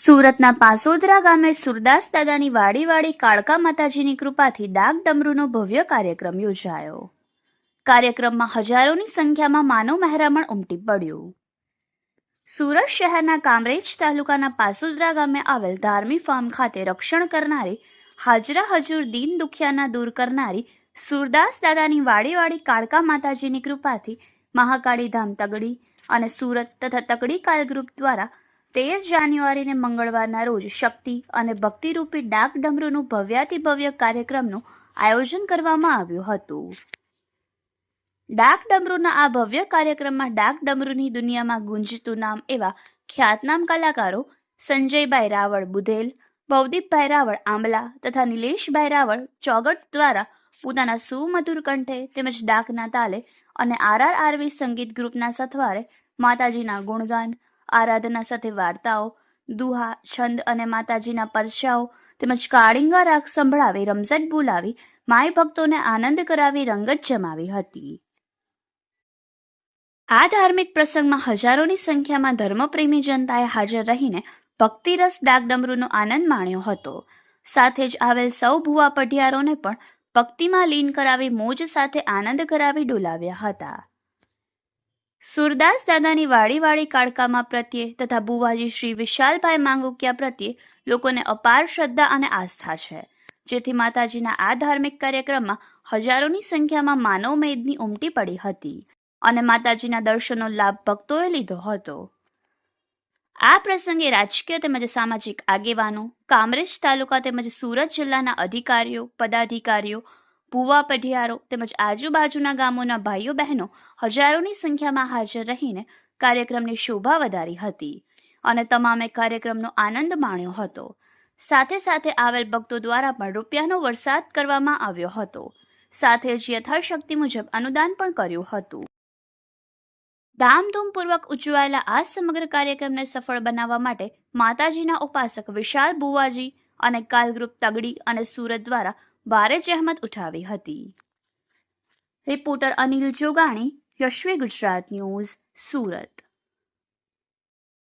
સુરતના પાસોદરા ગામે સુરદાસ દાદાની વાડી કાળકા માતાજીની કૃપાથી ડાક ડમરૂનો ભવ્ય કાર્યક્રમ યોજાયો. કાર્યક્રમમાં હજારોની સંખ્યામાં માનવ મહેરામણ ઉમટી પડ્યું. સુરત શહેરના કામરેજ તાલુકાના પાસોદરા ગામે આવેલ ધાર્મિક ફાર્મ ખાતે રક્ષણ કરનારી, હાજરા હજુર દીન દુખિયાના દૂર કરનારી સુરદાસ દાદાની વાડી કાળકા માતાજીની કૃપાથી મહાકાળી ધામ તગડી અને સુરત તથા તગડી કાલ ગ્રુપ દ્વારા 13 જાન્યુઆરીને મંગળવારના રોજ શક્તિ અને ભક્તિરૂપી ડાક ડમરૂનું ભવ્યાતિભવ્ય કાર્યક્રમનું આયોજન કરવામાં આવ્યું હતું. ડાક ડમરૂના આ ભવ્ય કાર્યક્રમમાં ડાક ડમરૂની દુનિયામાં ગુંજતું નામ એવા ખ્યાતનામ કલાકારો સંજયભાઈ રાવળ બુધેલ, ભવદીપભાઈ રાવળ આંબલા તથા નિલેશભાઈ રાવળ ચોગટ દ્વારા પોતાના સુમધુર કંઠે તેમજ ડાકના તાલે અને RRRV સંગીત ગ્રુપના સથવારે માતાજીના ગુણગાન, આરાધના સાથે વાર્તાઓ, દુહા, છંદ અને માતાજીના પરચાઓ તેમજ કાળિંગા રાગ સંભળાવી રમઝટ બોલાવી માય ભક્તોને આનંદ કરાવી રંગત જમાવી હતી. આ ધાર્મિક પ્રસંગમાં હજારોની સંખ્યામાં ધર્મપ્રેમી જનતાએ હાજર રહીને ભક્તિરસ ડાક ડમરૂનો આનંદ માણ્યો હતો. સાથે જ આવેલ સૌ ભુવા પઢિયારોને પણ ભક્તિમાં લીન કરાવી મોજ સાથે આનંદ કરાવી ડોલાવ્યા હતા. સુરદાસ દાદાની વાડી કાળકામાં પ્રત્યે તથા બુવાજી શ્રી વિશાલભાઈ માંગુકિયા પ્રત્યે લોકોને અપાર શ્રદ્ધા અને આસ્થા છે, જેથી માતાજીના આ ધાર્મિક કાર્યક્રમમાં હજારોની સંખ્યામાં માનવ મેદની ઉમટી પડી હતી અને માતાજીના દર્શનનો લાભ ભક્તોએ લીધો હતો. આ પ્રસંગે રાજકીય તેમજ સામાજિક આગેવાનો, કામરેજ તાલુકા તેમજ સુરત જિલ્લાના અધિકારીઓ, પદાધિકારીઓ, ભુવા પઢિયારો તેમજ આજુબાજુના ગામોના ભાઈઓ બહેનો હજારોની સંખ્યામાં હાજર રહીને કાર્યક્રમની શોભા વધારી હતી અને તમામે કાર્યક્રમનો આનંદ માણ્યો હતો. સાથે સાથે આવેલ ભક્તો દ્વારા પણ રૂપિયાનો વરસાદ કરવામાં આવ્યો હતો. સાથે જ યથાશક્તિ મુજબ અનુદાન પણ કર્યું હતું. ધામધૂમપૂર્વક ઉજવાયેલા આ સમગ્ર કાર્યક્રમને સફળ બનાવવા માટે માતાજીના ઉપાસક વિશાલ બુવાજી અને કાલ ગ્રુપ તગડી અને સુરત દ્વારા ભારે જહેમત ઉઠાવી હતી. Reporter Anil Jogani, Yashvi Gujarat news, Surat.